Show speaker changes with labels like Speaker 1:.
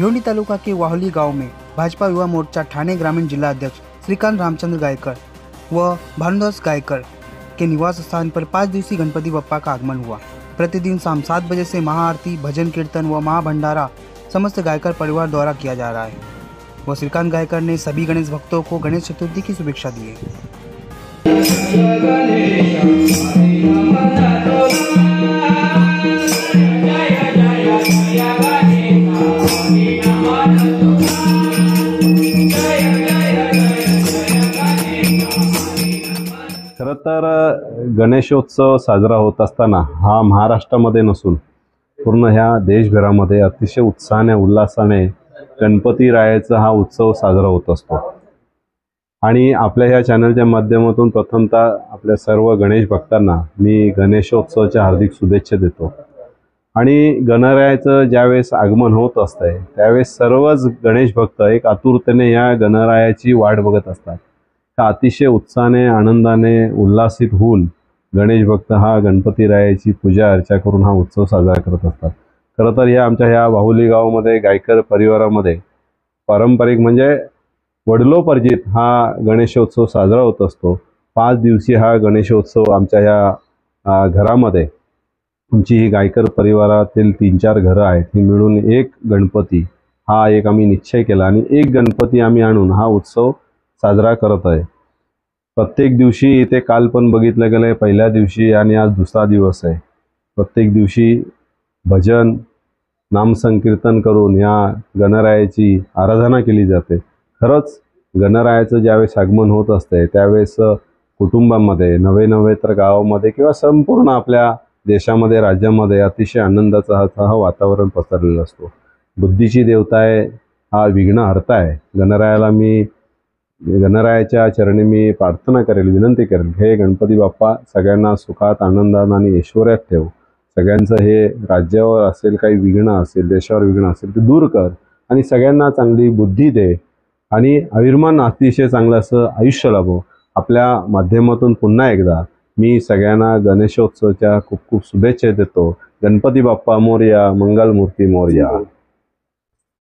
Speaker 1: भिवंडी तालुका के वाहली गांव में भाजपा युवा मोर्चा ठाणे ग्रामीण जिला अध्यक्ष श्रीकांत रामचंद्र गायकर व भानुदास गायकर के निवास स्थान पर 5 दिवसीय गणपति बप्पा का आगमन हुआ। प्रतिदिन शाम 7 बजे से महाआरती, भजन कीर्तन व महाभंडारा समस्त गायकर परिवार द्वारा किया जा रहा है। वो श्रीकांत गायकर ने सभी गणेश भक्तों को गणेश चतुर्थी की शुभेच्छा दी है।
Speaker 2: खरं तर गणेशोत्सव साजरा होत असताना हा महाराष्ट्रामध्ये नसून पूर्ण ह्या देशभरामध्ये अतिशय उत्साहाने उल्हासाने गणपतीरायाचा हा उत्सव साजरा होत असतो। आणि आपल्या ह्या चॅनलच्या माध्यमातून प्रथमतः आपल्या सर्व गणेश भक्तांना मी गणेशोत्सवाच्या हार्दिक शुभेच्छा देतो। आणि गणरायाचं ज्यावेळेस आगमन होत असतंय त्यावेळेस सर्वच गणेश भक्त एक आतुरतेने या गणरायाची वाट बघत असतात। अतिशय उत्साहाने आनंदाने उल्हासित होऊन गणेश भक्त हा गणपतीरायाची पूजा अर्चा करून हा उत्सव साजरा करत असतात। खरं तर आमच्या ह्या वाहुली गावामध्ये गायकर परिवारामध्ये पारंपरिक म्हणजे वडिलोपार्जित हा गणेशोत्सव साजरा होत असतो। 5 दिवसीय हा गणेशोत्सव आमच्या ह्या घरामध्ये आमची ही गायकर परिवारातील 3-4 घरं आहेत, ही मिळून एक गणपती हा एक आम्ही निश्चय केला आणि एक गणपती आम्ही आणून हा उत्सव साजरा करत आहे। प्रत्येक दिवशी इथे काल पण बघितलं गेलं पहिल्या दिवशी आणि आज दुसरा दिवस आहे। प्रत्येक दिवशी भजन नामसंकीर्तन करून या गणरायाची आराधना केली जाते। खरंच गणरायाचं ज्यावेळेस आगमन होत असते त्यावेळेस कुटुंबामध्ये नवे तर गावामध्ये किंवा संपूर्ण आपल्या देशामध्ये राज्यामध्ये अतिशय आनंदाचा हा वातावरण पसरलेलं असतो। बुद्धीची देवता आहे, हा विघ्नहर्ता आहे। गणरायाच्या चरणी मी प्रार्थना करेल, विनंती करेल, हे गणपती बाप्पा सगळ्यांना सुखात आनंदात आणि ऐश्वर्यात ठेव। सगळ्यांचं हे राज्यावर असेल काही विघ्न असेल, देशावर विघ्न असेल ते दूर कर आणि सगळ्यांना चांगली बुद्धी दे आणि आयुर्मान अतिशय चांगलं असं आयुष्य लाभो। आपल्या माध्यमातून पुन्हा एकदा मी सगळ्यांना गणेशोत्सवाच्या खूप खूप शुभेच्छा देतो। गणपती बाप्पा मोरया, मंगलमूर्ती मोरया।